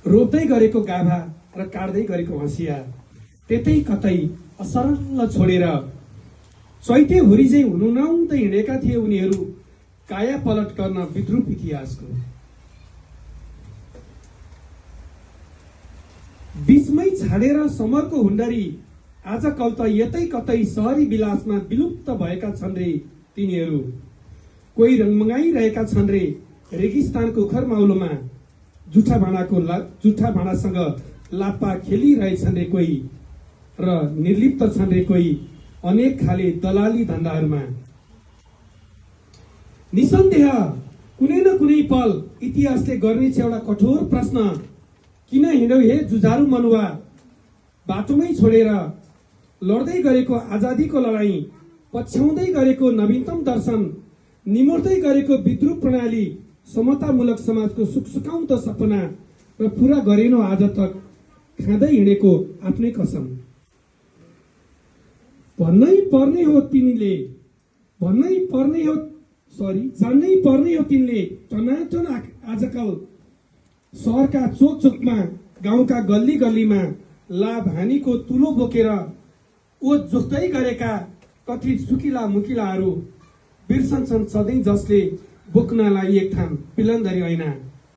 रोप्दै गरेको गाभा र काट्दै गरेको हँसिया त्यतै कतै असरल छोडेर चैते हुरी हुनु नहुँदै हिँडेका थिए उनीहरू काया पलट गर्न विद्रूप इतिहासको। बीचमै छाडेर समरको हुन्डरी आजकल त यतै कतै सहरी विलासमा विलुप्त भएका छन् रे तिनीहरू। कोही रङमगाइरहेका छन् रे रेगिस्तानको खरमाउलोमा, जुठा भाँडासँग लाप्पा खेलिरहेछन् रे कोही, र निर्लिप्त छन् रे कोही अनेक खाले दलाली धन्दाहरूमा। निसन्देह कुनै न कुनै पल इतिहासले गर्नेछ एउटा कठोर प्रश्न, किन हिँड्यौ हे जुझारु मनुवा, बाटोमै छोडेर लड्दै गरेको आजादीको लडाईँ, पछ्याउँदै गरेको नवीनतम दर्शन, निमुर्दै गरेको विद्रूप प्रणाली, समतामूलक समाजको सुखसुकाउँदो सपना, र पूरा गरेनौ आज तक खाँदै हिँडेको आफ्नै कसम। जान्नै पर्ने हो तिनले टनाटन आजकल सहरका चोक चोकमा, गाउँका गल्ली गल्लीमा लाभ हानिको तुलो बोकेर ओ जोख्दै गरेका कथित सुकिला मुकिलाहरू बिर्सन्छन् सधैँ जसले बोक्नलाई एक थान पिलन्दरी ऐना।